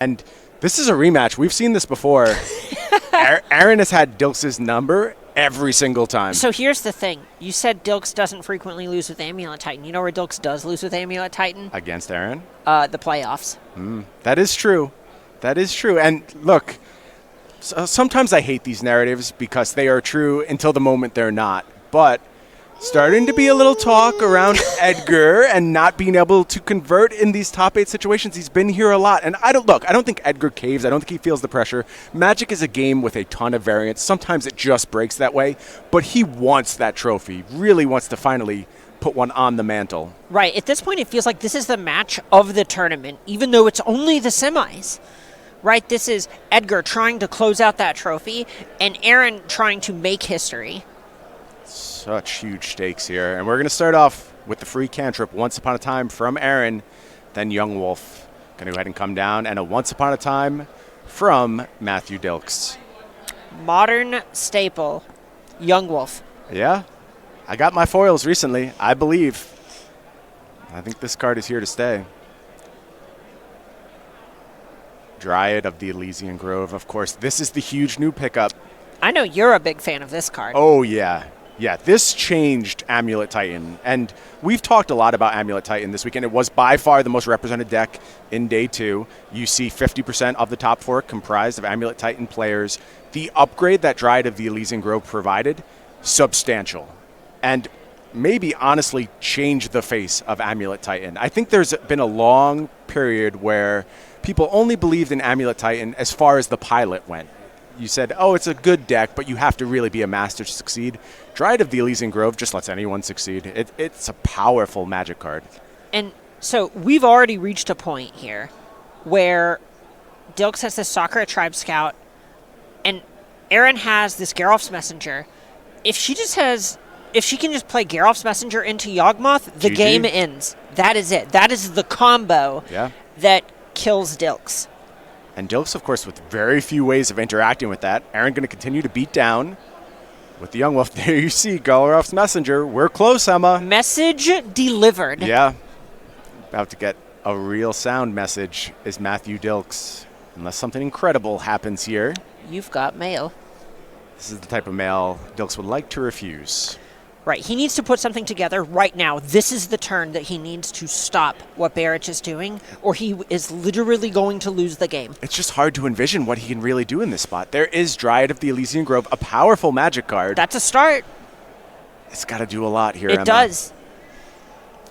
And this is a rematch. We've seen this before. Aaron has had Dilks' number every single time. So here's the thing. You said Dilks doesn't frequently lose with Amulet Titan. You know where Dilks does lose with Amulet Titan? Against Aaron? The playoffs. That is true. That is true. And look, sometimes I hate these narratives because they are true until the moment they're not. But starting to be a little talk around Edgar and not being able to convert in these top 8 situations. He's been here a lot. And I don't think Edgar caves. I don't think he feels the pressure. Magic is a game with a ton of variance. Sometimes it just breaks that way. But he wants that trophy, really wants to finally put one on the mantle. Right. At this point, it feels like this is the match of the tournament, even though it's only the semis. Right? This is Edgar trying to close out that trophy and Aaron trying to make history. Such huge stakes here. And we're going to start off with the free cantrip, Once Upon a Time from Aaron, then Young Wolf. Going to go ahead and come down, and a Once Upon a Time from Matthew Dilks. Modern staple, Young Wolf. Yeah. I got my foils recently, I believe. I think this card is here to stay. Dryad of the Elysian Grove, of course. This is the huge new pickup. I know you're a big fan of this card. Oh, yeah. Yeah, this changed Amulet Titan. And we've talked a lot about Amulet Titan this weekend. It was by far the most represented deck in day 2. You see 50% of the top 4 comprised of Amulet Titan players. The upgrade that Dryad of the Elysian Grove provided, substantial. And maybe honestly changed the face of Amulet Titan. I think there's been a long period where people only believed in Amulet Titan as far as the pilot went. You said, oh, it's a good deck, but you have to really be a master to succeed. Dryad of the Elysian Grove just lets anyone succeed. It's a powerful Magic card. And so we've already reached a point here where Dilks has this Sakura Tribe Scout, and Aaron has this Geralf's Messenger. If she can just play Geralf's Messenger into Yawgmoth, the game ends. That is it. That is the combo that kills Dilks. And Dilks, of course, with very few ways of interacting with that. Aaron going to continue to beat down with the Young Wolf. There you see Geralf's Messenger. We're close, Emma. Message delivered. Yeah. About to get a real sound message is Matthew Dilks. Unless something incredible happens here. You've got mail. This is the type of mail Dilks would like to refuse. Right. He needs to put something together right now. This is the turn that he needs to stop what Barich is doing, or he is literally going to lose the game. It's just hard to envision what he can really do in this spot. There is Dryad of the Elysian Grove, a powerful Magic card. That's a start. It's got to do a lot here, It Emma. does.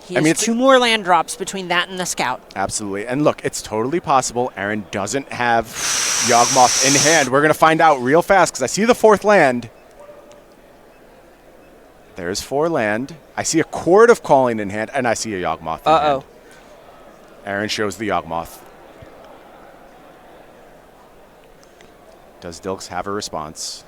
He has 2 more land drops between that and the Scout. Absolutely. And look, it's totally possible Aaron doesn't have Yawgmoth in hand. We're going to find out real fast because I see the 4th land. There's 4 land. I see a Chord of Calling in hand, and I see a Yawgmoth in hand. Aaron shows the Yawgmoth. Does Dilks have a response?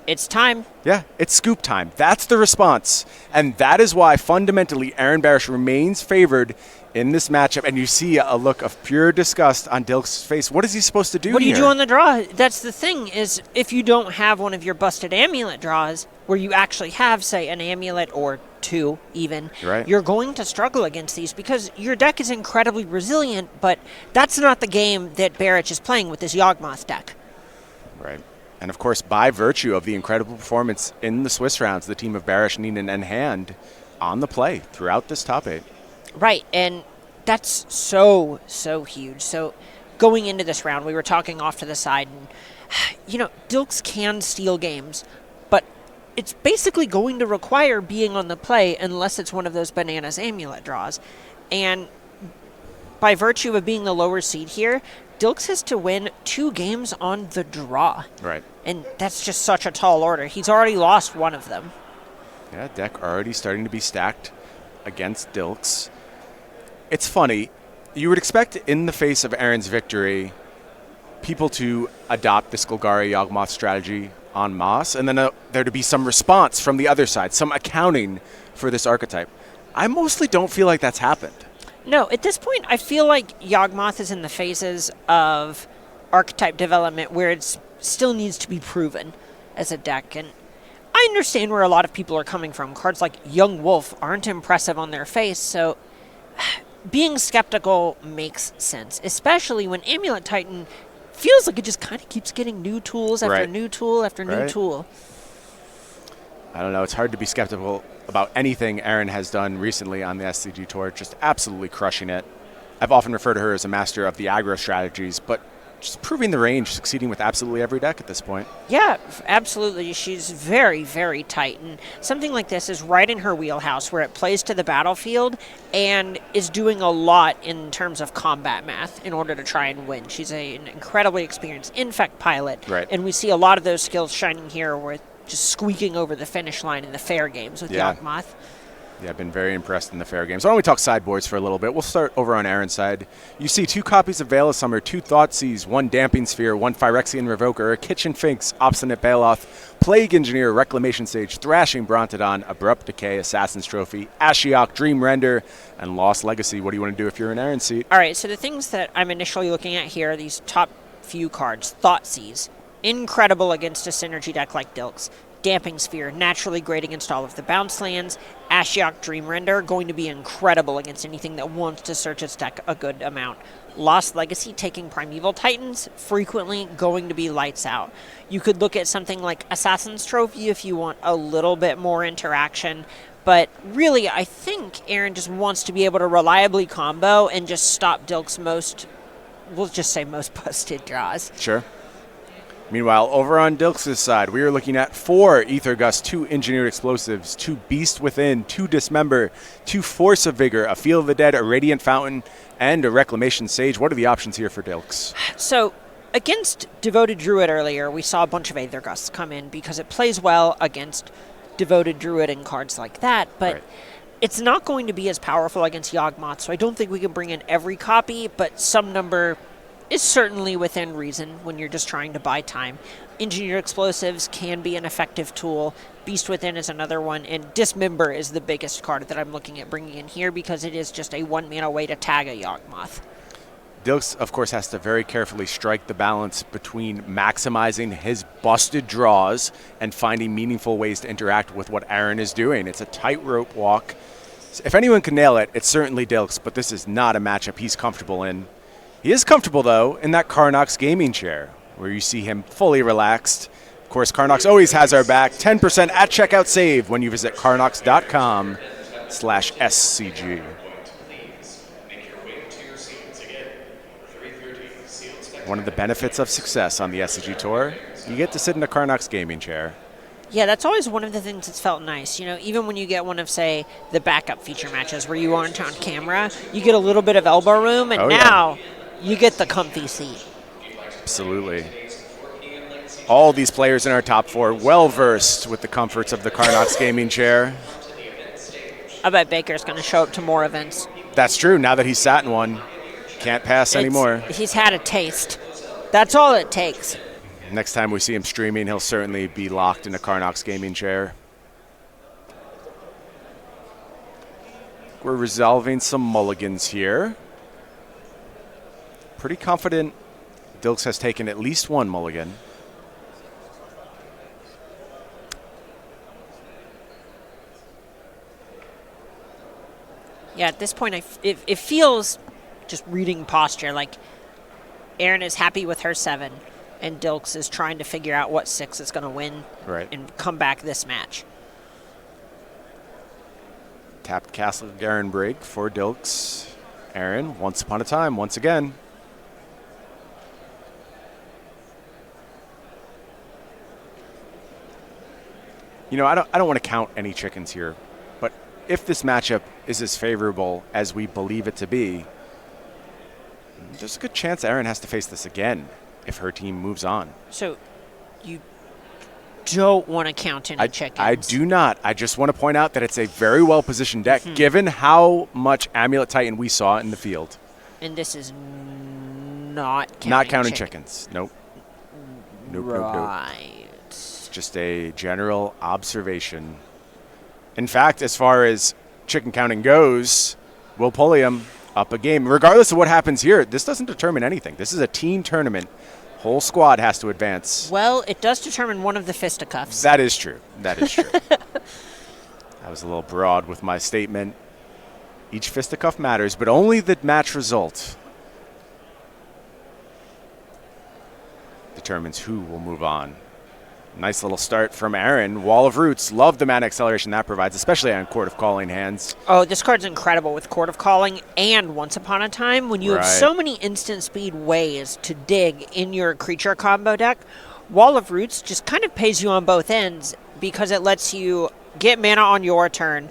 It's time. Yeah, it's scoop time. That's the response. And that is why, fundamentally, Aaron Barich remains favored in this matchup. And you see a look of pure disgust on Dilks' face. What is he supposed to do What do you here? do on the draw? That's the thing, is if you don't have one of your busted amulet draws, where you actually have, say, an amulet or 2 even, you're going to struggle against these because your deck is incredibly resilient, but that's not the game that Barich is playing with this Yawgmoth deck. Right. And, of course, by virtue of the incredible performance in the Swiss rounds, the team of Barich, Neenan, and Hand on the play throughout this top 8. Right, and that's so huge. So going into this round, we were talking off to the side, and, Dilks can steal games, but it's basically going to require being on the play unless it's one of those bananas amulet draws. And by virtue of being the lower seed here, Dilks has to win 2 games on the draw. Right. And that's just such a tall order. He's already lost one of them. Yeah, deck already starting to be stacked against Dilks. It's funny. You would expect in the face of Aaron's victory, people to adopt this Golgari Yawgmoth strategy en masse, and then there to be some response from the other side, some accounting for this archetype. I mostly don't feel like that's happened. No, at this point, I feel like Yawgmoth is in the phases of archetype development where it still needs to be proven as a deck. And I understand where a lot of people are coming from. Cards like Young Wolf aren't impressive on their face, so being skeptical makes sense, especially when Amulet Titan feels like it just kind of keeps getting new tools after new tool after new tool. I don't know. It's hard to be skeptical about anything Erin has done recently on the SCG Tour. Just absolutely crushing it. I've often referred to her as a master of the aggro strategies, but just proving the range, succeeding with absolutely every deck at this point. Yeah, absolutely. She's very, very tight. And something like this is right in her wheelhouse where it plays to the battlefield and is doing a lot in terms of combat math in order to try and win. She's an incredibly experienced infect pilot. Right. And we see a lot of those skills shining here with just squeaking over the finish line in the fair games with Yawgmoth. Yeah, I've been very impressed in the fair games. Why don't we talk sideboards for a little bit? We'll start over on Erin's side. You see 2 copies of Veil of Summer, 2 Thoughtseize, 1 Damping Sphere, 1 Phyrexian Revoker, a Kitchen Finks, Obstinate Baloth, Plague Engineer, Reclamation Sage, Thrashing Brontodon, Abrupt Decay, Assassin's Trophy, Ashiok, Dream Render, and Lost Legacy. What do you want to do if you're in Erin's seat? All right, so the things that I'm initially looking at here are these top few cards. Thoughtseize, incredible against a synergy deck like Dilks. Damping Sphere, naturally great against all of the bounce lands. Ashiok Dream Render, going to be incredible against anything that wants to search its deck a good amount. Lost Legacy, taking Primeval Titans, frequently going to be lights out. You could look at something like Assassin's Trophy if you want a little bit more interaction. But really, I think Erin just wants to be able to reliably combo and just stop Dilk's most, we'll just say most busted draws. Sure. Meanwhile, over on Dilks' side, we are looking at 4 Ether Gust, 2 Engineered Explosives, 2 Beast Within, 2 Dismember, 2 Force of Vigor, a Field of the Dead, a Radiant Fountain, and a Reclamation Sage. What are the options here for Dilks? So, against Devoted Druid earlier, we saw a bunch of Aether Gusts come in because it plays well against Devoted Druid and cards like that, but it's not going to be as powerful against Yawgmoth, so I don't think we can bring in every copy, but some number is certainly within reason when you're just trying to buy time. Engineered Explosives can be an effective tool. Beast Within is another one, and Dismember is the biggest card that I'm looking at bringing in here because it is just a 1-mana way to tag a Yawgmoth. Dilks, of course, has to very carefully strike the balance between maximizing his busted draws and finding meaningful ways to interact with what Erin is doing. It's a tightrope walk. If anyone can nail it, it's certainly Dilks, but this is not a matchup he's comfortable in. He is comfortable, though, in that Karnox gaming chair, where you see him fully relaxed. Of course, Karnox always has our back. 10% at checkout save when you visit karnox.com/SCG. One of the benefits of success on the SCG Tour, you get to sit in a Karnox gaming chair. Yeah, that's always one of the things that's felt nice. You know, even when you get one of, say, the backup feature matches where you aren't on camera, you get a little bit of elbow room, and now you get the comfy seat. Absolutely. All these players in our top 4 well-versed with the comforts of the Karnox gaming chair. I bet Baker's going to show up to more events. That's true. Now that he's sat in one, can't pass anymore. He's had a taste. That's all it takes. Next time we see him streaming, he'll certainly be locked in a Karnox gaming chair. We're resolving some mulligans here. Pretty confident Dilks has taken at least one mulligan. Yeah, at this point, it feels, just reading posture, like Erin is happy with her 7, and Dilks is trying to figure out what 6 is going to win and come back this match. Tapped Castle Garen break for Dilks. Erin, once upon a time, once again. You know, I don't want to count any chickens here, but if this matchup is as favorable as we believe it to be, there's a good chance Erin has to face this again if her team moves on. So you don't want to count any chickens. I do not. I just want to point out that it's a very well-positioned deck, given how much Amulet Titan we saw in the field. And this is not counting Not counting chickens. Nope. Nope, nope, nope. It's just a general observation. In fact, as far as chicken counting goes, will Pulliam up a game. Regardless of what happens here, this doesn't determine anything. This is a team tournament. Whole squad has to advance. Well, it does determine one of the fisticuffs. That is true. That is true. I was a little broad with my statement. Each fisticuff matters, but only the match result determines who will move on. Nice little start from Aaron. Wall of Roots. Love the mana acceleration that provides, especially on Court of Calling hands. Oh, this card's incredible with Court of Calling and Once Upon a Time. When you have Right. so many instant speed ways to dig in your creature combo deck, Wall of Roots just kind of pays you on both ends because it lets you get mana on your turn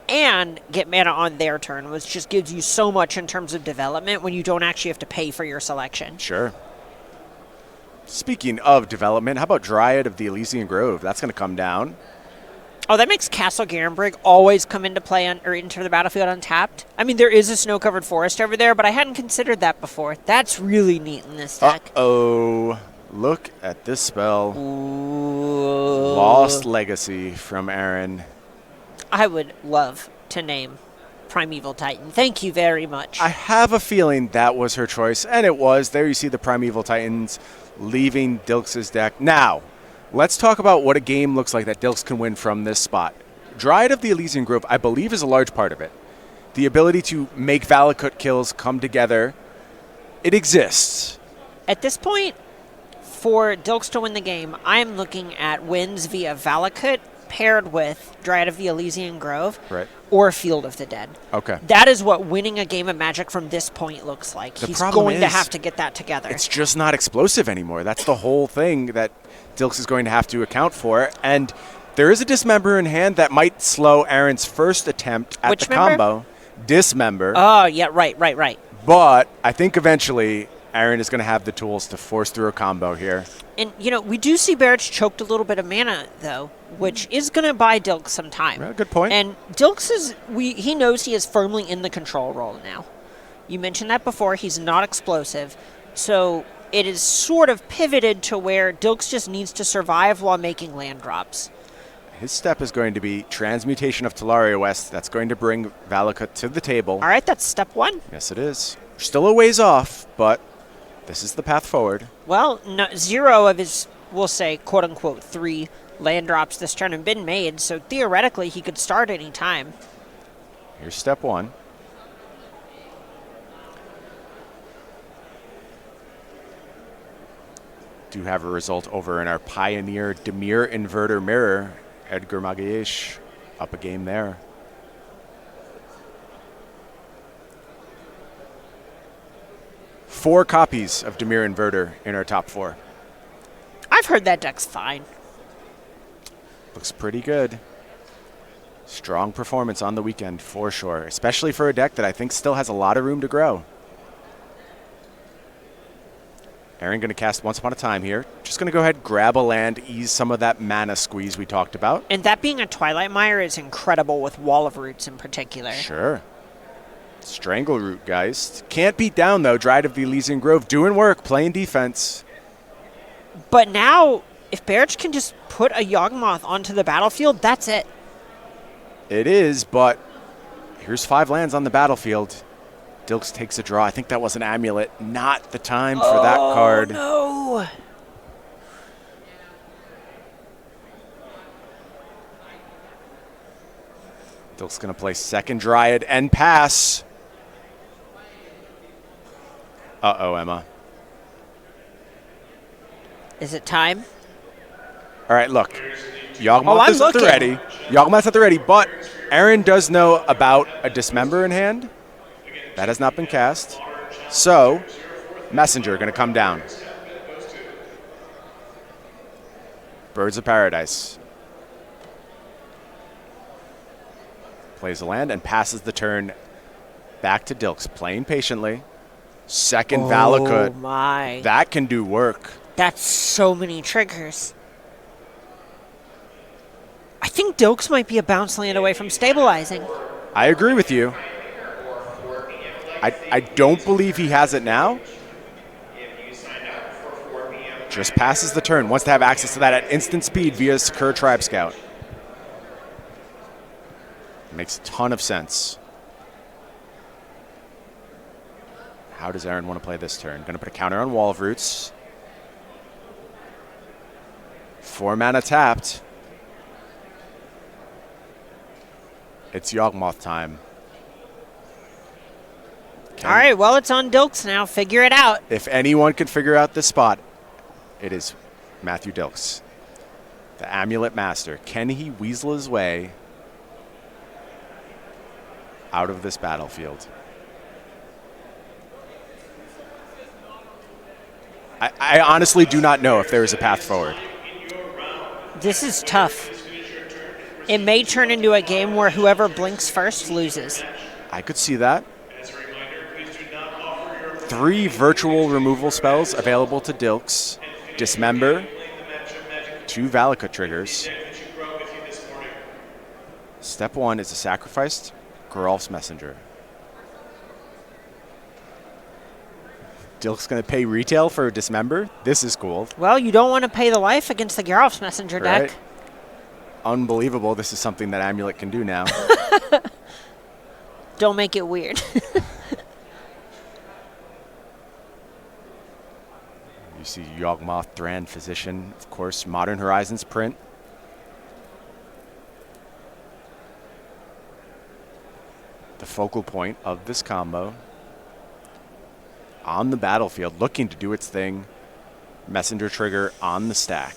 and get mana on their turn, which just gives you so much in terms of development when you don't actually have to pay for your selection. Sure. Speaking of development, how about Dryad of the Elysian Grove? That's going to come down. Oh, that makes Castle Garenbrig always come into play or into the battlefield untapped. I mean, there is a snow-covered forest over there, but I hadn't considered that before. That's really neat in this deck. Uh-oh. Look at this spell. Ooh. Lost Legacy from Aaron. I would love to name Primeval Titan. Thank you very much. I have a feeling that was her choice, and it was. There you see the Primeval Titans leaving Dilks' deck. Now, let's talk about what a game looks like that Dilks can win from this spot. Dryad of the Elysian Grove, I believe, is a large part of it. The ability to make Valakut kills come together, it exists. At this point, for Dilks to win the game, I am looking at wins via Valakut paired with Dryad of the Elysian Grove Right. or Field of the Dead. Okay. That is what winning a game of Magic from this point looks like. The He's problem going to is, have to get that together. It's just not explosive anymore. That's the whole thing that Dilks is going to have to account for. And there is a Dismember in hand that might slow Aaron's first attempt at Which the member? combo. Dismember. Oh, yeah, right. But I think eventually Aaron is going to have the tools to force through a combo here. And, we do see Barich choked a little bit of mana, though, which is going to buy Dilks some time. Well, good point. And Dilks he knows he is firmly in the control role now. You mentioned that before. He's not explosive. So it is sort of pivoted to where Dilks just needs to survive while making land drops. His step is going to be Transmutation of Talaria West. That's going to bring Valakut to the table. All right, that's step one. Yes, it is. We're still a ways off, but this is the path forward. Well, no, 0 of his, we'll say, quote-unquote, 3 land drops this turn have been made, so theoretically he could start any time. Here's step one. Do have a result over in our Pioneer Dimir Inverter Mirror. Edgar Magalhaes up a game there. Four copies of Dimir Inverter in our top 4. I've heard that deck's fine. Looks pretty good. Strong performance on the weekend for sure, especially for a deck that I think still has a lot of room to grow. Aaron going to cast Once Upon a Time here. Just going to go ahead, grab a land, ease some of that mana squeeze we talked about. And that being a Twilight Mire is incredible with Wall of Roots in particular. Sure. Strangleroot, guys. Can't beat down, though. Dryad of the Elysian Grove doing work, playing defense. But now, if Barich can just put a Yawgmoth onto the battlefield, that's it. It is, but here's 5 lands on the battlefield. Dilks takes a draw. I think that was an amulet. Not the time for that card. No. Dilks going to play second Dryad and pass. Uh-oh, Emma. Is it time? All right, look. Yawgmoth I'm is at the looking. ready. Yawgmoth's at the ready, but Aaron does know about a Dismember in hand. That has not been cast. So, Messenger going to come down. Birds of Paradise. Plays a land and passes the turn back to Dilks, playing patiently. Second Valakut. Oh my. That can do work. That's so many triggers. I think Dilks might be a bounce land away from stabilizing. I agree with you. I don't believe he has it now. Just passes the turn. Wants to have access to that at instant speed via Secure Tribe Scout. Makes a ton of sense. How does Aaron want to play this turn? Going to put a counter on Wall of Roots. 4 mana tapped. It's Yawgmoth time. All right, well, it's on Dilks now. Figure it out. If anyone could figure out this spot, it is Matthew Dilks, the Amulet Master. Can he weasel his way out of this battlefield? I honestly do not know if there is a path forward. This is tough. It may turn into a game where whoever blinks first loses. I could see that. 3 virtual removal spells available to Dilks. Dismember, 2 Valakut triggers. Step 1 is a sacrificed Geralf's Messenger. Dilks going to pay retail for Dismember? This is cool. Well, you don't want to pay the life against the Geralf's Messenger deck. Right? Unbelievable. This is something that Amulet can do now. Don't make it weird. You see Yawgmoth, Thran, Physician, of course, Modern Horizons print. The focal point of this combo. On the battlefield, looking to do its thing. Messenger trigger on the stack.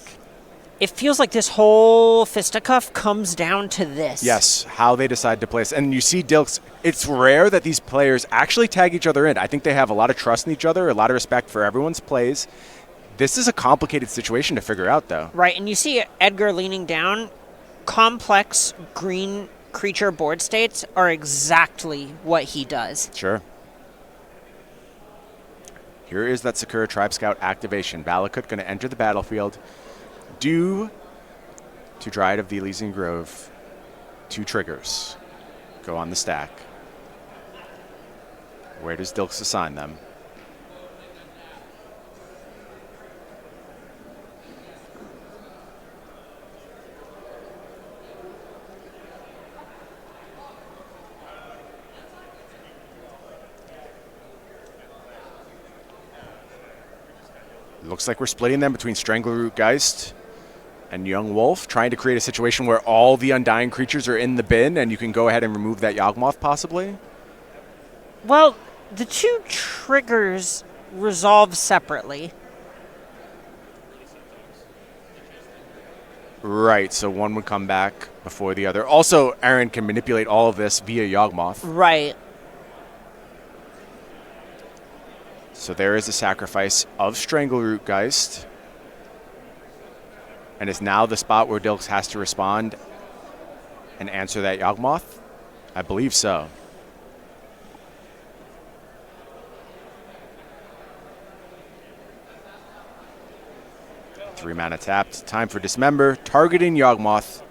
It feels like this whole fisticuff comes down to this. Yes, how they decide to place. And you see Dilks, it's rare that these players actually tag each other in. I think they have a lot of trust in each other, a lot of respect for everyone's plays. This is a complicated situation to figure out, though. Right, and you see Edgar leaning down. Complex green creature board states are exactly what he does. Sure. Here is that Sakura Tribe Scout activation. Valakut going to enter the battlefield. Due to Dryad of the Elysian Grove, 2 triggers go on the stack. Where does Dilks assign them? Looks like we're splitting them between Strangleroot Geist and Young Wolf, trying to create a situation where all the Undying creatures are in the bin and you can go ahead and remove that Yawgmoth possibly. Well, the 2 triggers resolve separately. Right, so one would come back before the other. Also, Aaron can manipulate all of this via Yawgmoth. Right. So there is a sacrifice of Strangleroot Geist. And it's now the spot where Dilks has to respond and answer that Yawgmoth? I believe so. Three mana tapped. Time for Dismember. Targeting Yawgmoth.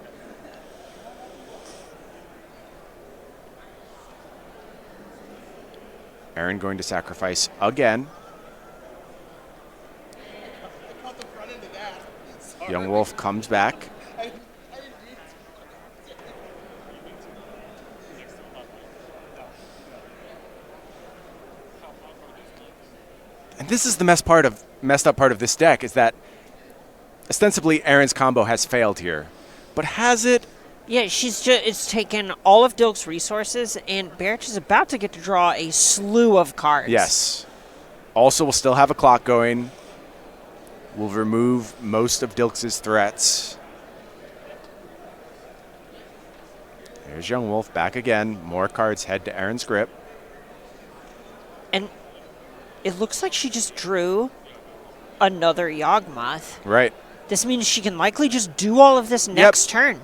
Aaron going to sacrifice again. Young Wolf comes back. And this is the messed up part of this deck, is that ostensibly Aaron's combo has failed here. But has it? Yeah, it's taken all of Dilks' resources, and Barich is about to get to draw a slew of cards. Yes. Also, we'll still have a clock going. We'll remove most of Dilks' threats. There's Young Wolf back again. More cards head to Aaron's grip. And it looks like she just drew another Yawgmoth. Right. This means she can likely just do all of this next turn.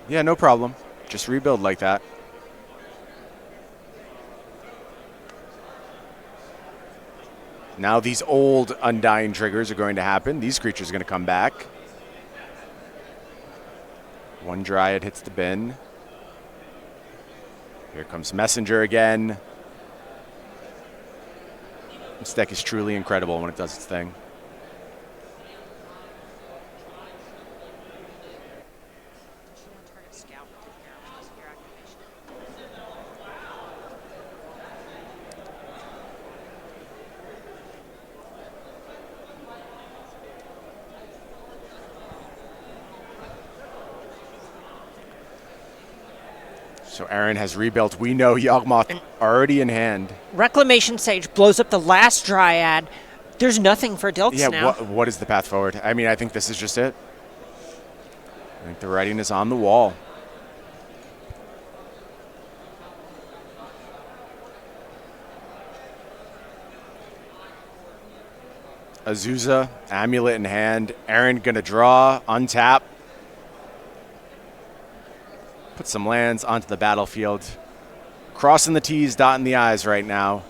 Yeah, no problem. Just rebuild like that. Now these old Undying triggers are going to happen. These creatures are going to come back. One Dryad hits the bin. Here comes Messenger again. This deck is truly incredible when it does its thing. So Aaron has rebuilt. We know Yawgmoth already in hand. Reclamation Sage blows up the last Dryad. There's nothing for Dilks now. What is the path forward? I mean, I think this is just it. I think the writing is on the wall. Azusa, Amulet in hand. Aaron gonna draw, untap. Put some lands onto the battlefield. Crossing the T's, dotting the I's right now.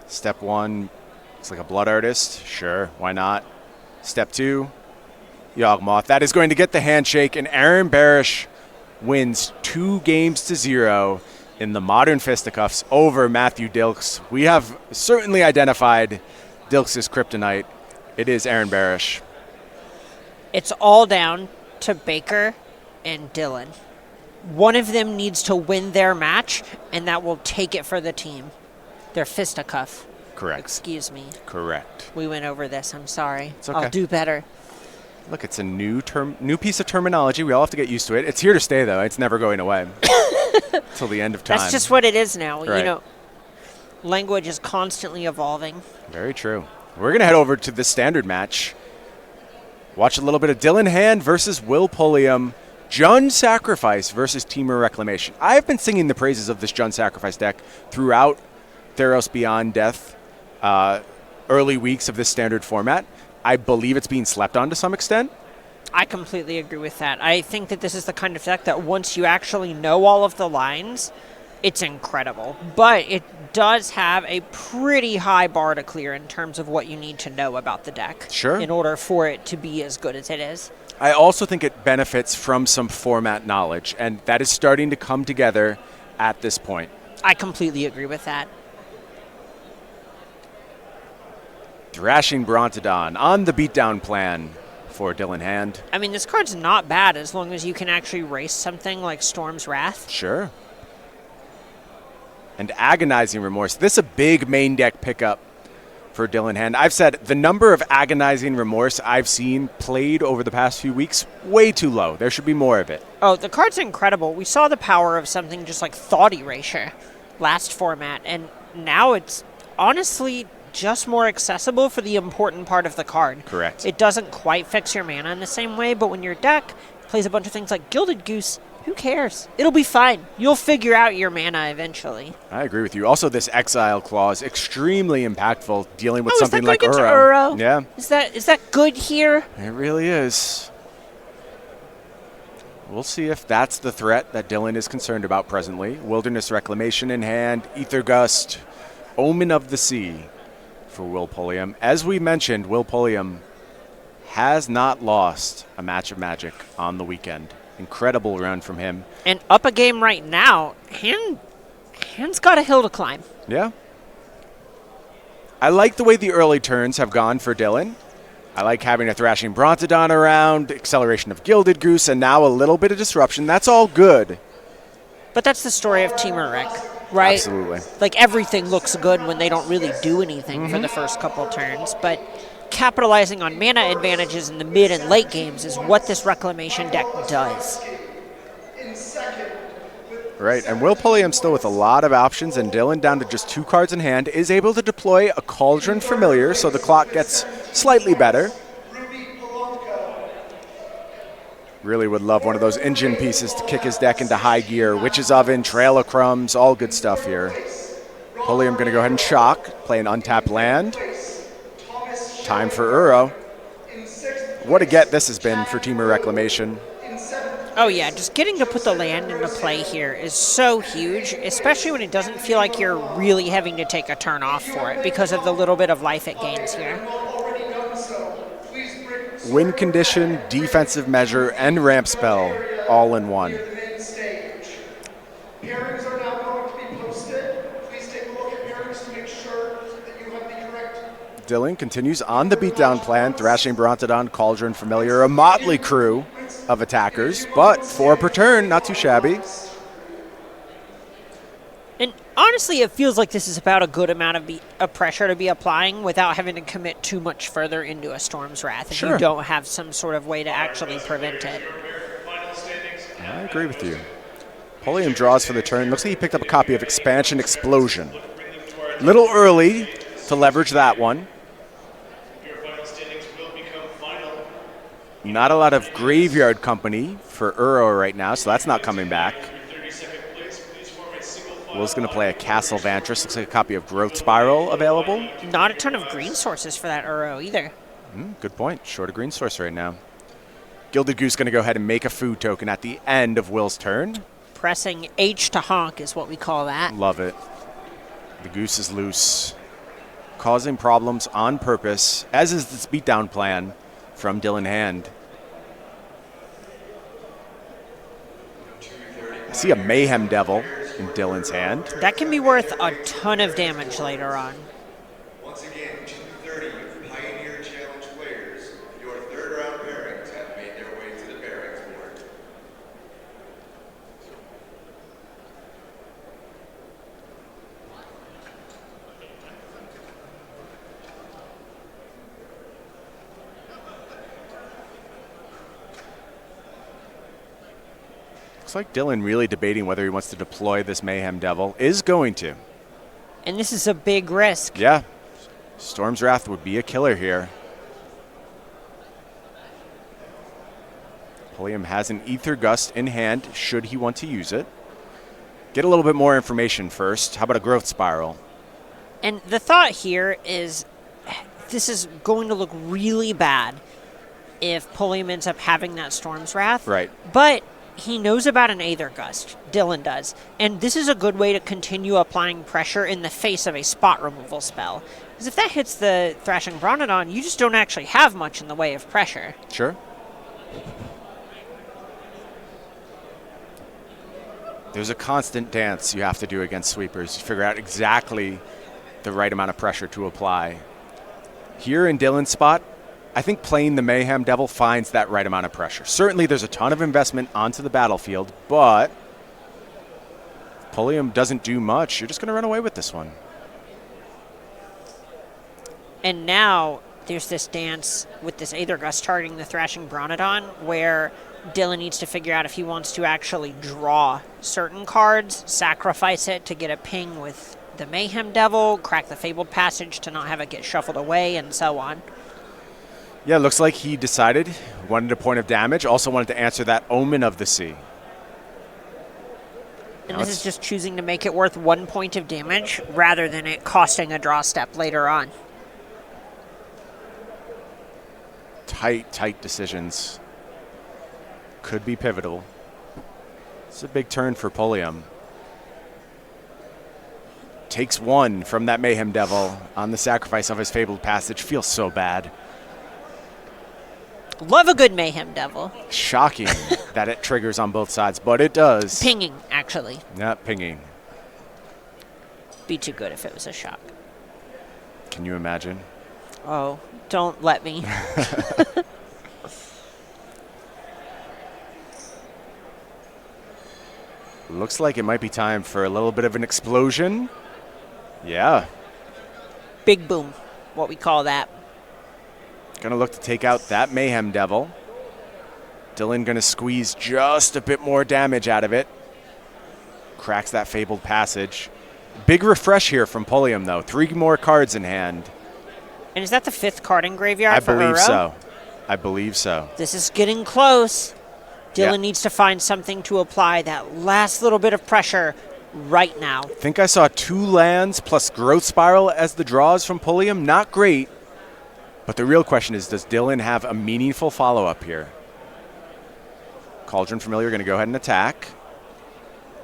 Step 1, it's like a Blood Artist. Sure, why not? Step 2, Yawgmoth. That is going to get the handshake, and Aaron Barich wins 2-0 in the Modern Fisticuffs over Matthew Dilks. We have certainly identified Dilks' kryptonite. It is Aaron Barich. It's all down to Baker and Dylan. One of them needs to win their match, and that will take it for the team. Their fisticuff. Correct. Excuse me. Correct. We went over this. I'm sorry. It's okay. I'll do better. Look, it's a new piece of terminology. We all have to get used to it. It's here to stay, though. It's never going away till the end of time. That's just what it is now. Right. You know, language is constantly evolving. Very true. We're going to head over to the standard match. Watch a little bit of Dylan Hand versus Will Pulliam. Jund Sacrifice versus Temur Reclamation. I have been singing the praises of this Jund Sacrifice deck throughout Theros Beyond Death early weeks of this standard format. I believe it's being slept on to some extent. I completely agree with that. I think that this is the kind of deck that once you actually know all of the lines, it's incredible. But it does have a pretty high bar to clear in terms of what you need to know about the deck. Sure. In order for it to be as good as it is. I also think it benefits from some format knowledge, and that is starting to come together at this point. I completely agree with that. Thrashing Brontodon on the beatdown plan for Dylan Hand. I mean, this card's not bad as long as you can actually race something like Storm's Wrath. Sure. And Agonizing Remorse. This is a big main deck pickup for Dylan Hand. I've said the number of Agonizing Remorse I've seen played over the past few weeks, way too low. There should be more of it. Oh, the card's incredible. We saw the power of something just like Thought Erasure last format, and now it's honestly just more accessible for the important part of the card. Correct. It doesn't quite fix your mana in the same way, but when your deck plays a bunch of things like Gilded Goose, who cares? It'll be fine. You'll figure out your mana eventually. I agree with you. Also, this Exile clause, extremely impactful dealing with something is that like good against Uro. Uro? Yeah. Is that good here? It really is. We'll see if that's the threat that Dylan is concerned about presently. Wilderness Reclamation in hand, Ether Gust, Omen of the Sea for Will Pulliam. As we mentioned, Will Pulliam has not lost a match of Magic on the weekend. Incredible run from him. And up a game right now, Hand's got a hill to climb. Yeah. I like the way the early turns have gone for Dylan. I like having a Thrashing Brontodon around, acceleration of Gilded Goose, and now a little bit of disruption. That's all good. But that's the story of Temur Rec, right? Absolutely. Like, everything looks good when they don't really do anything for the first couple turns, but capitalizing on mana advantages in the mid and late games is what this Reclamation deck does. Right, and Will Pulliam still with a lot of options, and Dylan down to just 2 cards in hand is able to deploy a Cauldron Familiar, so the clock gets slightly better. Really would love one of those engine pieces to kick his deck into high gear. Witch's Oven, Trail of Crumbs, all good stuff here. Pulliam going to go ahead and shock, play an untapped land. Time for Uro. What a get this has been for Temur Reclamation. Oh yeah, just getting to put the land into play here is so huge, especially when it doesn't feel like you're really having to take a turn off for it because of the little bit of life it gains here. Win condition, defensive measure, and ramp spell all in one. Pairings are now going to be posted. Please take a look at pairings to make sure that you have the correct. Dylan continues on the beatdown plan, Thrashing Brontodon, Cauldron Familiar, a motley crew of attackers, but 4 per turn, not too shabby. And Honestly, it feels like this is about a good amount of pressure to be applying without having to commit too much further into a Storm's Wrath if you don't have some sort of way to actually prevent it. I agree with you. Pulliam draws for the turn. Looks like he picked up a copy of Expansion Explosion. Little early to leverage that one. Not a lot of graveyard company for Uro right now, so that's not coming back. Will's going to play a Castle Vantress. Looks like a copy of Growth Spiral available. Not a ton of green sources for that Uro either. Good point. Short a green source right now. Gilded Goose going to go ahead and make a food token at the end of Will's turn. Pressing H to honk is what we call that. Love it. The Goose is loose. Causing problems on purpose, as is this beatdown plan from Dylan Hand. I see a Mayhem Devil in Dylan's hand. That can be worth a ton of damage later on. Once again, 230 Pioneer Challenge players, your third round pairings have made their way to the pairings board. Looks like Dylan really debating whether he wants to deploy this Mayhem Devil. Is going to. And this is a big risk. Yeah. Storm's Wrath would be a killer here. Pulliam has an Ether Gust in hand, should he want to use it. Get a little bit more information first. How about a Growth Spiral? And the thought here is this is going to look really bad if Pulliam ends up having that Storm's Wrath. Right. But he knows about an Aether Gust. Dylan does. And this is a good way to continue applying pressure in the face of a spot removal spell. Because if that hits the Thrashing Bronodon, you just don't actually have much in the way of pressure. Sure. There's a constant dance you have to do against sweepers. You figure out exactly the right amount of pressure to apply. Here in Dylan's spot, I think playing the Mayhem Devil finds that right amount of pressure. Certainly there's a ton of investment onto the battlefield, but if Pulliam doesn't do much, you're just going to run away with this one. And now there's this dance with this Aether Gust targeting the Thrashing Bronodon where Dylan needs to figure out if he wants to actually draw certain cards, sacrifice it to get a ping with the Mayhem Devil, crack the Fabled Passage to not have it get shuffled away, and so on. Yeah, looks like he decided, wanted a point of damage, also wanted to answer that Omen of the Sea. And this is just choosing to make it worth 1 point of damage rather than it costing a draw step later on. Tight decisions. Could be pivotal. It's a big turn for Pulliam. Takes one from that Mayhem Devil on the sacrifice of his Fabled Passage. Feels so bad. Love a good Mayhem Devil. Shocking that it triggers on both sides, but it does. Pinging, actually. Not pinging. Be too good if it was a shock. Can you imagine? Oh, don't let me. Looks like it might be time for a little bit of an explosion. Yeah. Big boom, what we call that. Gonna look to take out that Mayhem Devil. Dylan gonna squeeze just a bit more damage out of it. Cracks that Fabled Passage. Big refresh here from Pulliam, though. 3 more cards in hand. And is that the 5th card in graveyard for believe Uro? so. I believe so. This is getting close. Dylan Yeah. needs to find something to apply that last little bit of pressure right now. I think I saw 2 lands plus Growth Spiral as the draws from Pulliam. Not great. But the real question is, does Dylan have a meaningful follow-up here? Cauldron Familiar going to go ahead and attack.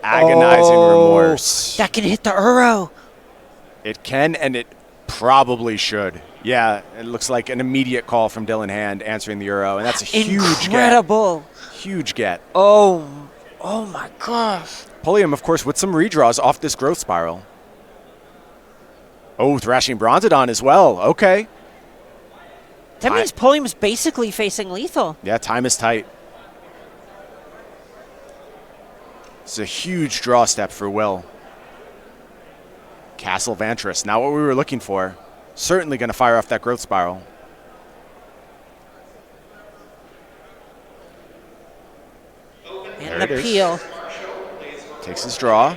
Agonizing Remorse. That can hit the Uro. It can, and it probably should. Yeah, it looks like an immediate call from Dylan Hand answering the Uro, and that's a huge get. Incredible. Huge get. Oh my gosh. Pulliam, of course, with some redraws off this Growth Spiral. Oh, Thrashing Bronzodon as well. Okay. That means Pulliam's basically facing lethal. Yeah, time is tight. It's a huge draw step for Will. Castle Vantress, not what we were looking for. Certainly going to fire off that growth spiral. And the peel. Takes his draw.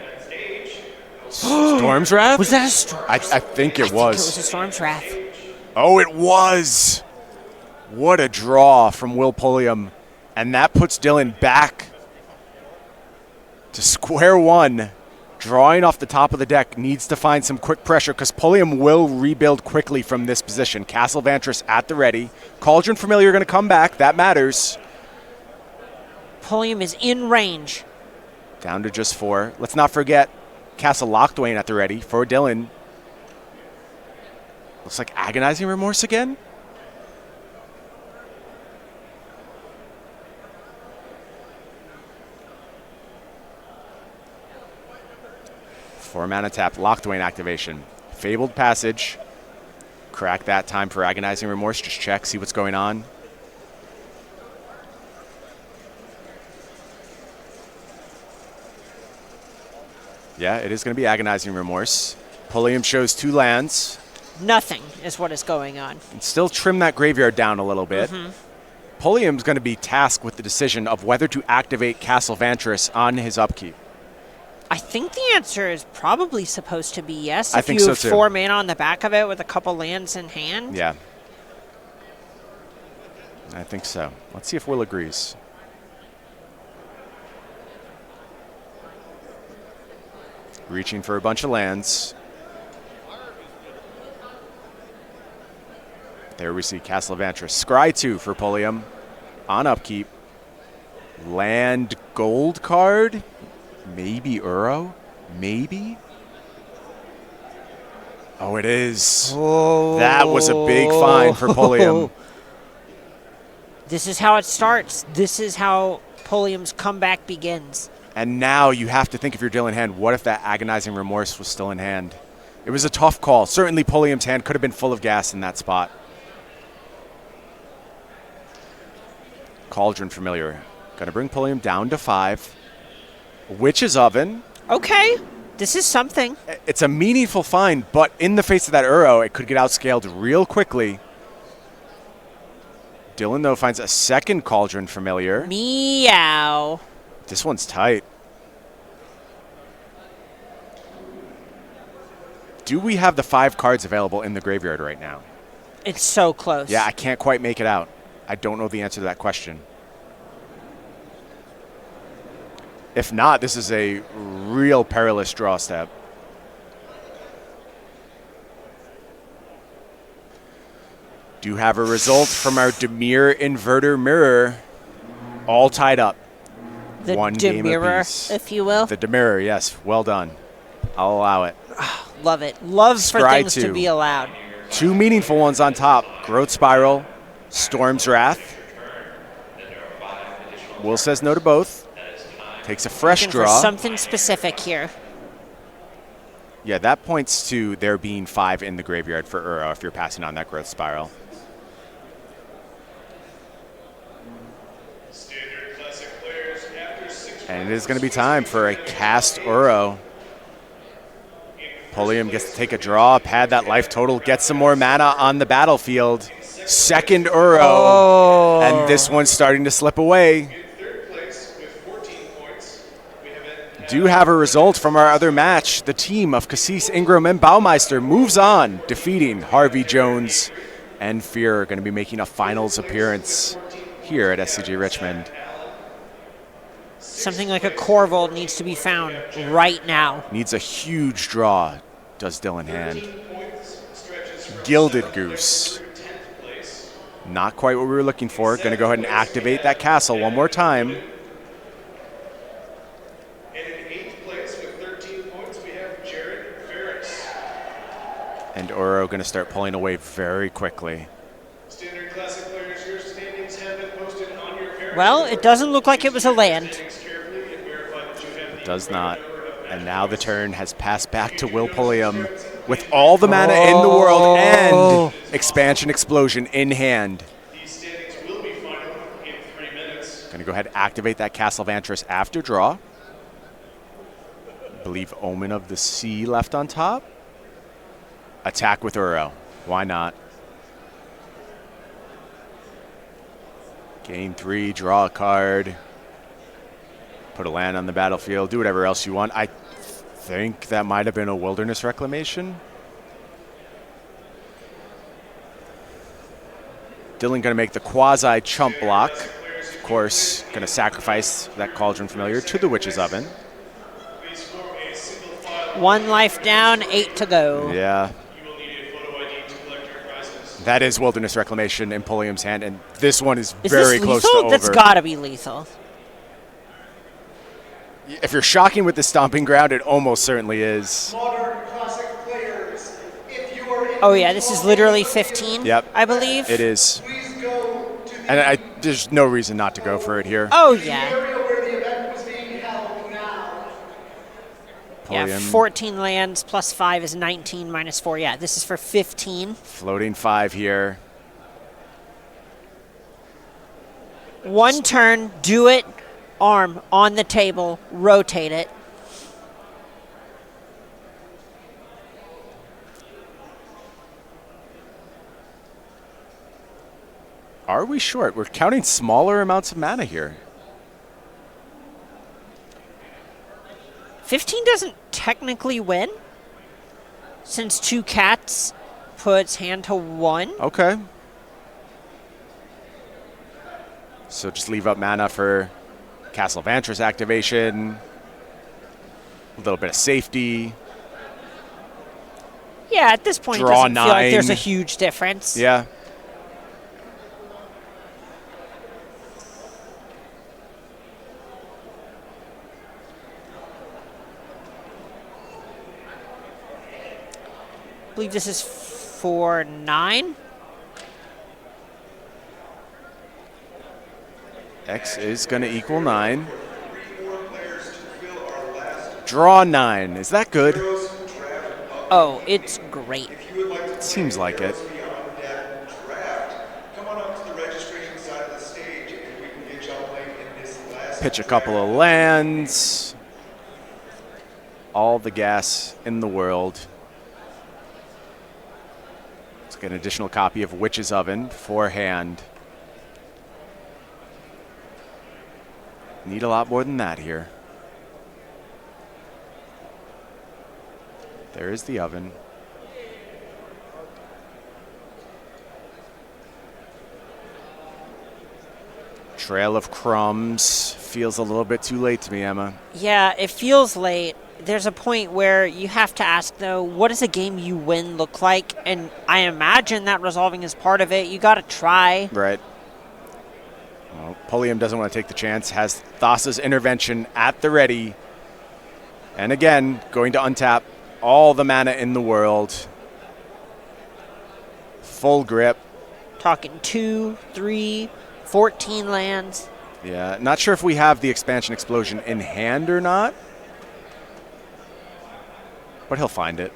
Storm's Wrath? Was that a storm? I think it It was. was a Storm's Wrath. Oh, it was. What a draw from Will Pulliam. And that puts Dylan back to square one. Drawing off the top of the deck, needs to find some quick pressure because Pulliam will rebuild quickly from this position. Castle Vantress at the ready. Cauldron Familiar going to come back. That matters. Pulliam is in range. Down to just 4. Let's not forget Castle Lockdwain at the ready for Dylan. Looks like Agonizing Remorse again. Four mana tap, Lockdwain activation. Fabled Passage. Crack that time for Agonizing Remorse. Just check, see what's going on. Yeah, it is going to be Agonizing Remorse. Pulliam shows 2 lands. Nothing is what is going on. And still trim that graveyard down a little bit. Pulliam's going to be tasked with the decision of whether to activate Castle Vantress on his upkeep. I think the answer is probably supposed to be yes. I if think you so have too. 4 mana on the back of it with a couple lands in hand. Yeah. I think so. Let's see if Will agrees. Reaching for a bunch of lands. There we see Castle Vantress. Scry 2 for Pulliam on upkeep. Land gold card. Maybe Uro. Maybe. Oh, it is. Oh. That was a big find for Pulliam. This is how it starts. This is how Pulliam's comeback begins. And now you have to think of your Dylan hand. What if that Agonizing Remorse was still in hand? It was a tough call. Certainly Pulliam's hand could have been full of gas in that spot. Cauldron Familiar. Going to bring Pulliam down to 5. Witch's Oven. Okay, this is something. It's a meaningful find, but in the face of that Uro, it could get outscaled real quickly. Dylan, though, finds a second Cauldron Familiar. Meow. This one's tight. Do we have the 5 cards available in the graveyard right now? It's so close. Yeah, I can't quite make it out. I don't know the answer to that question. If not, this is a real perilous draw step. Do have a result from our Dimir Inverter Mirror. All tied up. The One game Demirer, apiece. if you will. The Dimir, yes. Well done. I'll allow it. Love it. Love for Scry things to 2. be allowed. 2 meaningful ones on top. Growth Spiral, Storm's Wrath. Will says no to both. Takes a fresh Looking for draw. something specific here. Yeah, that points to there being 5 in the graveyard for Uro if you're passing on that Growth Spiral. And it is going to be time for a cast Uro. Pulliam gets to take a draw, pad that life total, get some more mana on the battlefield. Second Uro, Oh. and this one's starting to slip away. Do have a result from our other match. The team of Cassis, Ingram, and Baumeister moves on, defeating Harvey Jones and Fear are going to be making a finals appearance here at SCG Richmond. Something like a Corvold needs to be found right now. Needs a huge draw, does Dylan Hand. Gilded Goose. Not quite what we were looking for. Going to go ahead and activate that castle one more time. And Uro going to start pulling away very quickly. Well, it doesn't look like it was a land. It does not. And now the turn has passed back to Will Pulliam with all the mana in the world and Expansion Explosion in hand. Going to go ahead and activate that Castle Vantress after draw. I believe Omen of the Sea left on top. attack with Uro. Why not? Gain 3, draw a card, put a land on the battlefield, do whatever else you want. I think that might have been a Wilderness Reclamation. Dylan going to make the quasi-chump block. Of course, going to sacrifice that Cauldron Familiar to the Witch's Oven. 1 life down, 8 to go. Yeah. That is Wilderness Reclamation in Pulliam's hand, and this one is very close to over. That's got to be lethal. If you're shocking with the Stomping Ground, it almost certainly is. Modern classic players, if you are in Oh, yeah, this is literally 15, Yep. I believe. It is. please go to the And there's no reason not to go for it here. Oh, yeah. area where the event was being held now. Yeah, Pulliam. 14 lands plus 5 is 19 minus 4. Yeah, this is for 15. Floating 5 here. 1 turn, do it, arm on the table, rotate it. Are we short? We're counting smaller amounts of mana here. 15 doesn't technically win, since 2 cats puts hand to 1. Okay. So just leave up mana for Castle of Antris activation. A little bit of safety. Yeah, at this point, Draw it doesn't feel like there's a 9. huge difference. Yeah. I believe this is for 9. X is going to equal 9. Draw 9. Is that good? Oh, it's great. Seems like it. Come on up to the registration side of the stage and we can get y'all playing in this last Pitch a couple of lands. All the gas in the world. Let's get an additional copy of Witch's Oven for hand. Need a lot more than that here. There is the oven. Trail of Crumbs feels a little bit too late to me, Emma. Yeah, it feels late. There's a point where you have to ask, though, what does a game you win look like? And I imagine that resolving is part of it. You got to try. Right. Well, Pulliam doesn't want to take the chance, has Thassa's Intervention at the ready. And again, going to untap all the mana in the world. Full grip. Talking 2, 3, 14 lands. Yeah, not sure if we have the Expansion Explosion in hand or not. But he'll find it.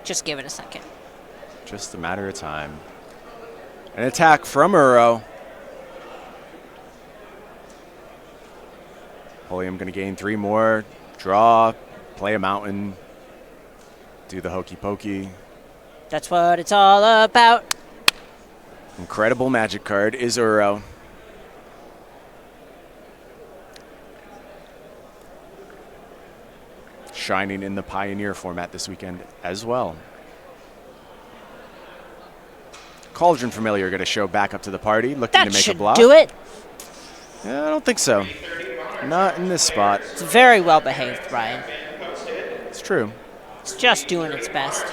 Just give it a second. Just a matter of time. An attack from Uro. Pulliam going to gain 3 more. Draw, play a mountain, do the hokey pokey. That's what it's all about. Incredible magic card is Uro. Shining in the Pioneer format this weekend as well. Cauldron Familiar going to show back up to the party, looking That to make a should block. do it. Yeah, I don't think so. Not in this spot. It's very well behaved, Brian. It's true. It's just doing its best.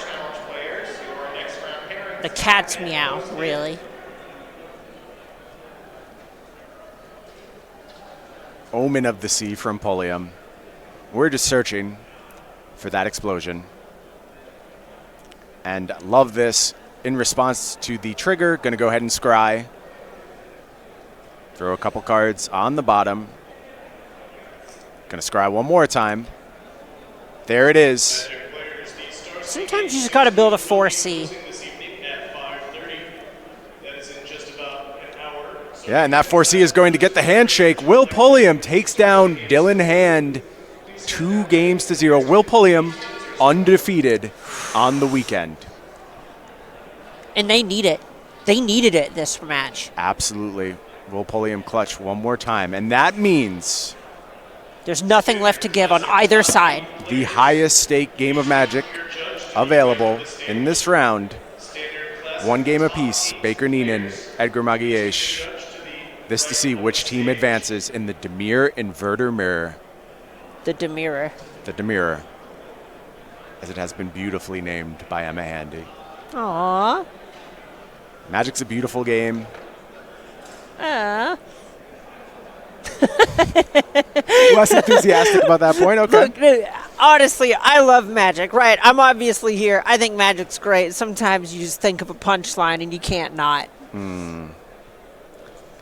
The cat's meow, really. Omen of the Sea from Pulliam. We're just searching for that explosion. And love this. In response to the trigger, going to go ahead and scry. Throw a couple cards on the bottom. Going to scry one more time. There it is. Sometimes you just got to build a 4C. Yeah, and that 4C is going to get the handshake. Will Pulliam takes down Dylan Hand 2-0. Will Pulliam undefeated on the weekend. And they need it. They needed it this match. Absolutely. Will Pulliam clutch one more time. And that means There's nothing left to give on either side. the highest stake game of Magic available in this round. One game apiece. Baker Neenan, Edgar Magalhaes. This to see which team advances in the Demir Inverter Mirror. The Demira. The Demir, as it has been beautifully named by Emma Handy. Aww. Magic's a beautiful game. Uh. Less enthusiastic about that point. Okay. Look, honestly, I love Magic, right? I'm obviously here. I think Magic's great. Sometimes you just think of a punchline and you can't not.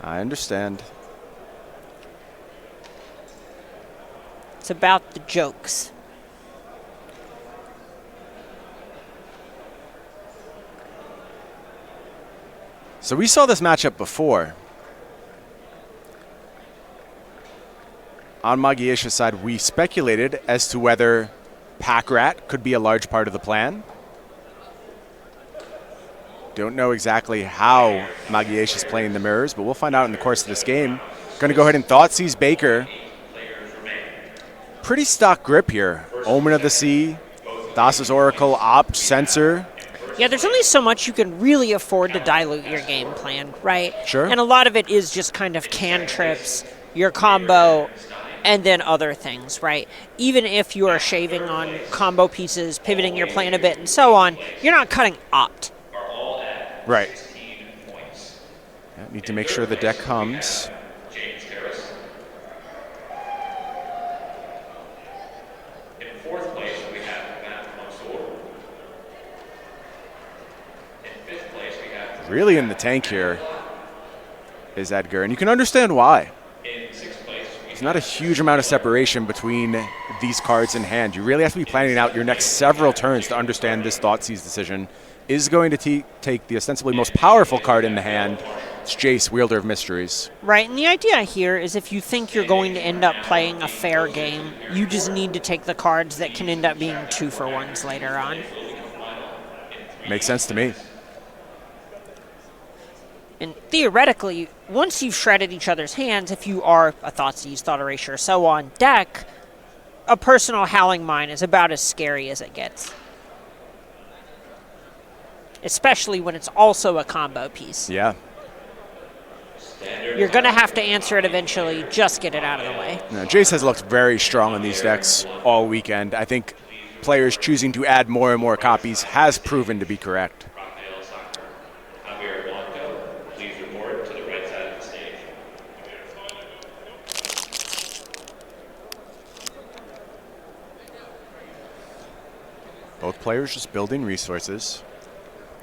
I understand. It's about the jokes. So we saw this matchup before. On Magalhaes' side, we speculated as to whether Pack Rat could be a large part of the plan. Don't know exactly how Magalhaes is playing the mirrors, but we'll find out in the course of this game. Going to go ahead and Thoughtseize Baker. Pretty stock grip here. Omen of the Sea, Thassa's Oracle, Opt, Sensor. Yeah, there's only so much you can really afford to dilute your game plan, right? Sure. And a lot of it is just kind of cantrips, your combo, and then other things, right? Even if you are shaving on combo pieces, pivoting your plan a bit, and so on, you're not cutting Opt. Right. Yeah, need to make sure the deck comes. Really in the tank here is Edgar, and you can understand why. There's not a huge amount of separation between these cards in hand. You really have to be planning out your next several turns to understand this Thoughtseize decision is going to take the ostensibly most powerful card in the hand. It's Jace, Wielder of Mysteries. Right, and the idea here is if you think you're going to end up playing a fair game, you just need to take the cards that can end up being 2-for-1s later on. Makes sense to me. And theoretically, once you've shredded each other's hands, if you are a Thoughtseize, Thought Erasure, so on deck, a personal Howling Mine is about as scary as it gets. Especially when it's also a combo piece. Yeah. You're going to have to answer it eventually. Just get it out of the way. Now, Jace has looked very strong in these decks all weekend. I think players choosing to add more and more copies has proven to be correct. Both players just building resources.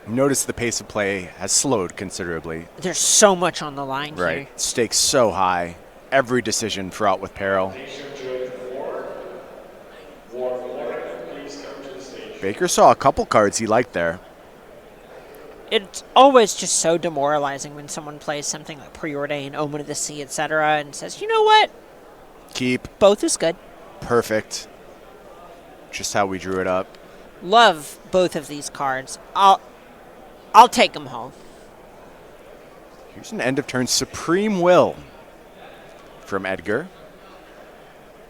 Notice the pace of play has slowed considerably. There's so much on the line here. Right. Stakes so high. Every decision fraught with peril. Baker saw a couple cards he liked there. It's always just so demoralizing when someone plays something like Preordain, Omen of the Sea, etc., and says, you know what? Keep. Both is good. Perfect. Just how we drew it up. Love both of these cards. I'll take them home. Here's an end of turn Supreme Will from Edgar.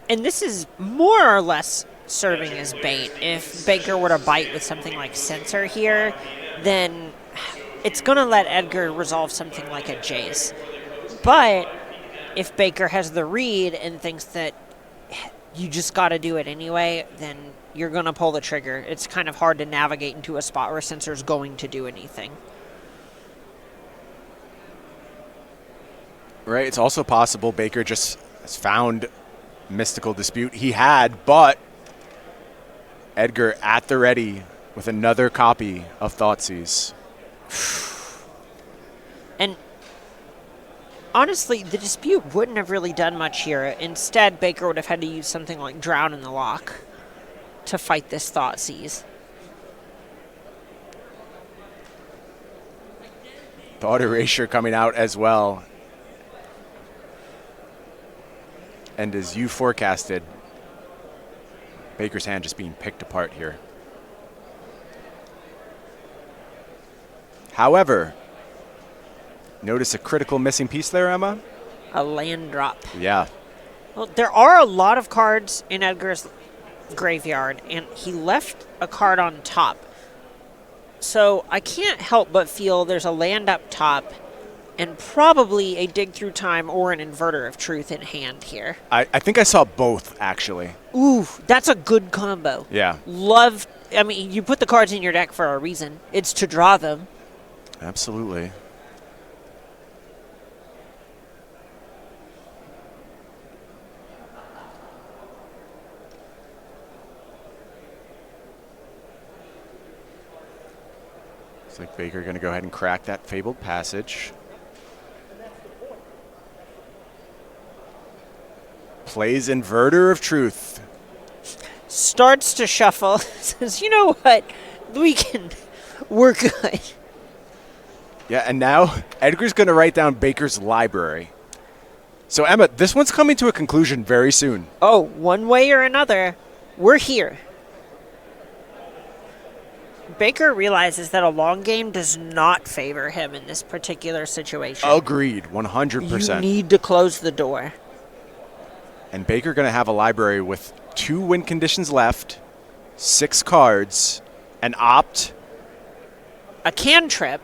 And this is more or less serving as bait. If Baker were to bite with something like Sensor here, then it's going to let Edgar resolve something like a Jace. But if Baker has the read and thinks that you just got to do it anyway, then you're going to pull the trigger. It's kind of hard to navigate into a spot where Sensor's going to do anything. Right, it's also possible Baker just has found Mystical Dispute. He had, but Edgar at the ready with another copy of Thoughtseize. And honestly, the Dispute wouldn't have really done much here. Instead, Baker would have had to use something like Drown in the Lock to fight this Thoughtseize. Thought Erasure coming out as well. And as you forecasted, Baker's hand just being picked apart here. However, notice a critical missing piece there, Emma? A land drop. Yeah. Well, there are a lot of cards in Edgar's graveyard, and he left a card on top. So I can't help but feel there's a land up top and probably a Dig Through Time or an Inverter of Truth in hand here. I think I saw both, actually. Ooh, that's a good combo. Yeah. I mean, you put the cards in your deck for a reason. It's to draw them. Absolutely. Looks like Baker going to go ahead and crack that Fabled Passage. Plays Inverter of Truth. Starts to shuffle. Says, you know what? We're good. Yeah, and now Edgar's going to write down Baker's library. So, Emma, this one's coming to a conclusion very soon. Oh, one way or another, we're here. Baker realizes that a long game does not favor him in this particular situation. Agreed, 100%. You need to close the door. And Baker going to have a library with 2 win conditions left, 6 cards, an opt, A cantrip.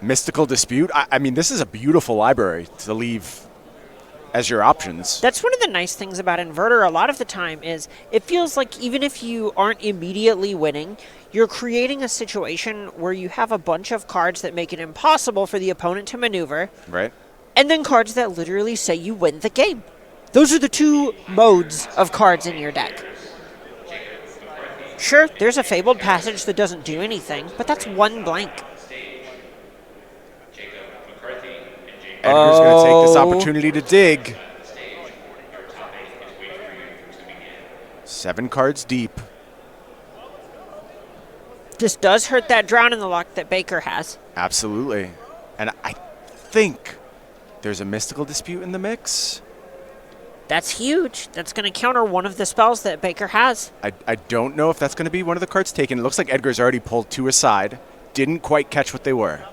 Mystical Dispute. I mean, this is a beautiful library to leave as your options. That's one of the nice things about Inverter a lot of the time is it feels like even if you aren't immediately winning, you're creating a situation where you have a bunch of cards that make it impossible for the opponent to maneuver, Right? and then cards that literally say you win the game. Those are the 2 modes of cards in your deck. Sure, there's a Fabled Passage that doesn't do anything, but that's 1 blank. Edgar's going to take this opportunity to dig. 7 cards deep. This does hurt that Drown in the Luck that Baker has. Absolutely. And I think there's a Mystical Dispute in the mix. That's huge. That's going to counter one of the spells that Baker has. I don't know if that's going to be one of the cards taken. It looks like Edgar's already pulled 2 aside. Didn't quite catch what they were.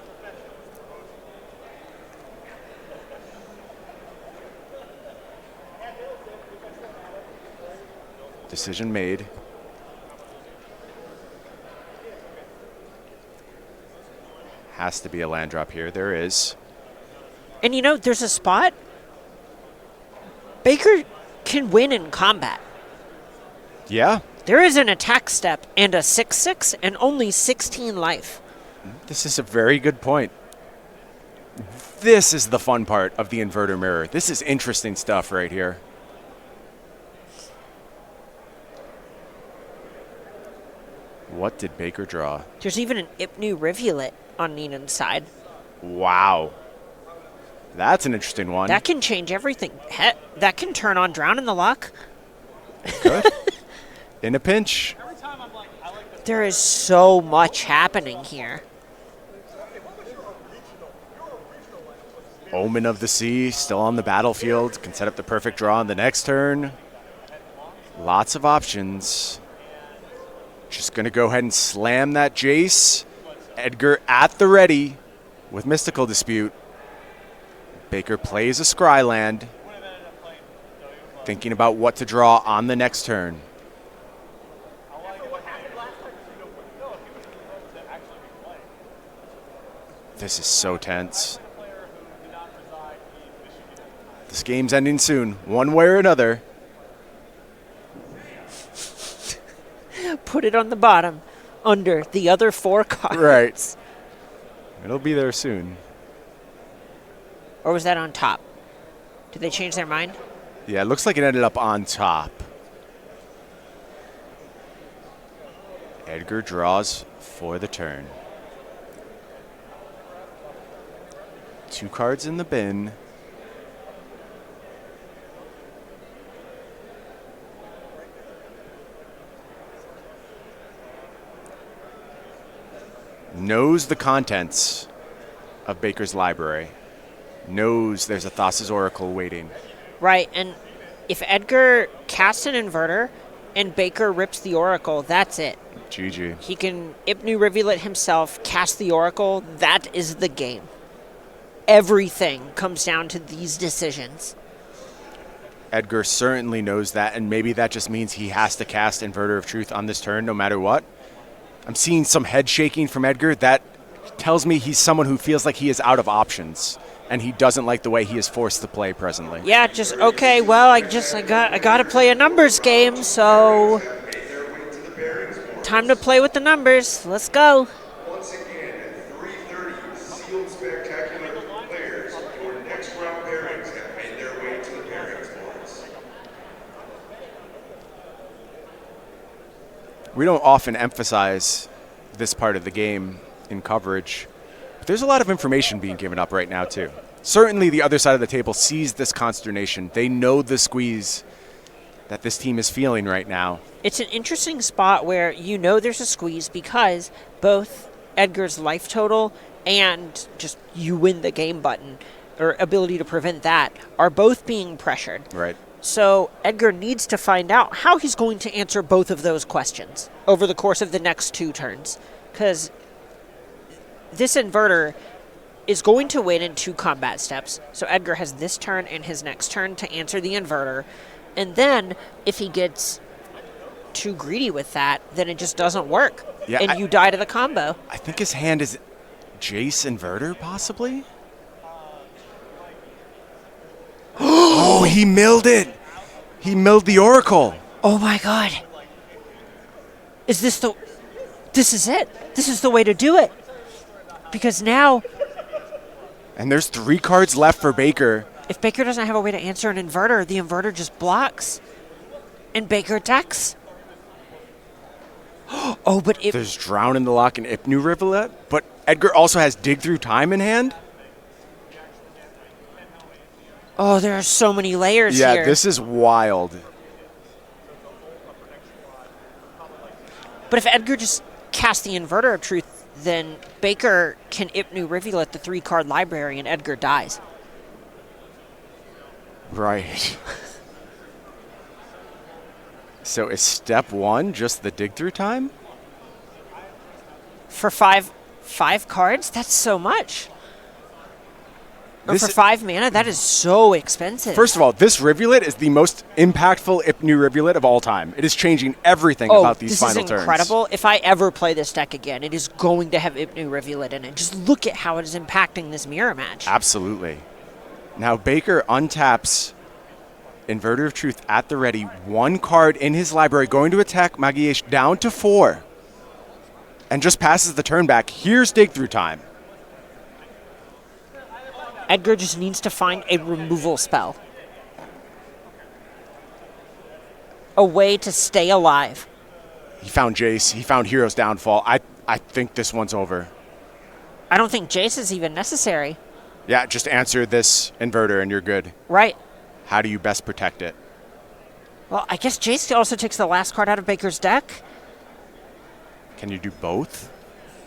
Decision made. Has to be a land drop here. There is. And you know, there's a spot. Baker can win in combat. Yeah. There is an attack step and a 6/6 and only 16 life. This is a very good point. This is the fun part of the Inverter Mirror. This is interesting stuff right here. What did Baker draw? There's even an Ipnu Rivulet on Neenan's side. Wow. That's an interesting one. That can change everything. That can turn on Drown in the Luck. Good. In a pinch. There is so much happening here. Omen of the Sea still on the battlefield. Can set up the perfect draw on the next turn. Lots of options. Just going to go ahead and slam that Jace. Edgar at the ready with Mystical Dispute. Baker plays a Scryland. Thinking about what to draw on the next turn. This is so tense. This game's ending soon, one way or another. Put it on the bottom, under the other 4 cards. Right. It'll be there soon. Or was that on top? Did they change their mind? Yeah, it looks like it ended up on top. Edgar draws for the turn. 2 cards in the bin. Knows the contents of Baker's library. Knows there's a Thassa's Oracle waiting. Right, and if Edgar casts an Inverter, and Baker rips the Oracle, that's it. GG. He can Ipnu Rivulet himself, cast the Oracle, that is the game. Everything comes down to these decisions. Edgar certainly knows that, and maybe that just means he has to cast Inverter of Truth on this turn no matter what. I'm seeing some head shaking from Edgar. That tells me he's someone who feels like he is out of options, and he doesn't like the way he is forced to play presently. Yeah, just okay. Well, I got to play a numbers game, so time to play with the numbers. Let's go. Once again, at 3:30, sealed spectacular players, your next round pairings have made their way to the pairings boards. We don't often emphasize this part of the game in coverage, but there's a lot of information being given up right now too. Certainly the other side of the table sees this consternation. They know the squeeze that this team is feeling right now. It's an interesting spot where you know there's a squeeze because both Edgar's life total and just you win the game button or ability to prevent that are both being pressured. Right. So Edgar needs to find out how he's going to answer both of those questions over the course of the next 2 turns. Because this Inverter is going to win in 2 combat steps. So Edgar has this turn and his next turn to answer the Inverter. And then if he gets too greedy with that, then it just doesn't work. Yeah, and you die to the combo. I think his hand is Jace Inverter, possibly? Oh, he milled it! He milled the Oracle! Oh my god. Is this the... This is it. This is the way to do it. Because now, And there's 3 cards left for Baker. if Baker doesn't have a way to answer an Inverter, the Inverter just blocks. And Baker attacks. Oh, but it... There's Drown in the Lock and Ipnu Rivulet, but Edgar also has Dig Through Time in hand? Oh, there are so many layers Yeah, here. this is wild. But if Edgar just casts the Inverter of Truth, then Baker can Ipnu Rivulet the 3-card library and Edgar dies. Right. So is step 1 just the Dig Through Time? For five cards? That's so much. Or This for is- 5 mana? That is so expensive. First of all, this Rivulet is the most impactful Ipnu Rivulet of all time. It is changing everything about these final this is incredible. If I ever play this deck again, it is going to have Ipnu Rivulet in it. Just look at how it is impacting this mirror match. Absolutely. Now Baker untaps Inverter of Truth at the ready. 1 card in his library going to attack Magalhaes down to 4. And just passes the turn back. Here's Dig Through Time. Edgar just needs to find a removal spell. A way to stay alive. He found Jace. He found Hero's Downfall. I think this one's over. I don't think Jace is even necessary. Yeah, just answer this Inverter and you're good. Right. How do you best protect it? Well, I guess Jace also takes the last card out of Baker's deck. Can you do both?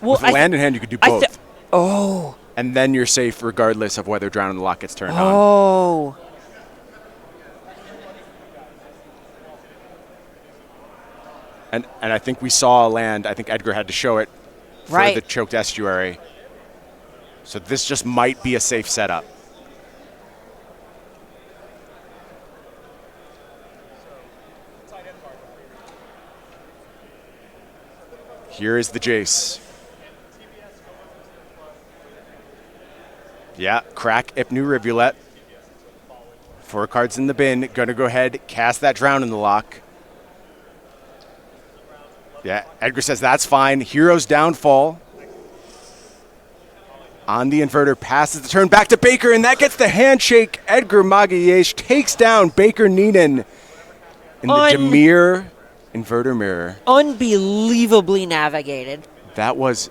Well, With land in hand, you could do both. Oh. And then you're safe regardless of whether Drown in the Lock gets turned on. Oh. And I think we saw a land. I think Edgar had to show it for Right. the choked estuary. So this just might be a safe setup. Here is the Jace. Yeah, crack Ipnu Rivulet. 4 cards in the bin. Gonna go ahead, cast that Drown in the Lock. Yeah, Edgar says that's fine. Hero's Downfall. On the Inverter, passes the turn back to Baker, and that gets the handshake. Edgar Magalhaes takes down Baker Neenan in the Jameer Inverter Mirror. Unbelievably navigated. That was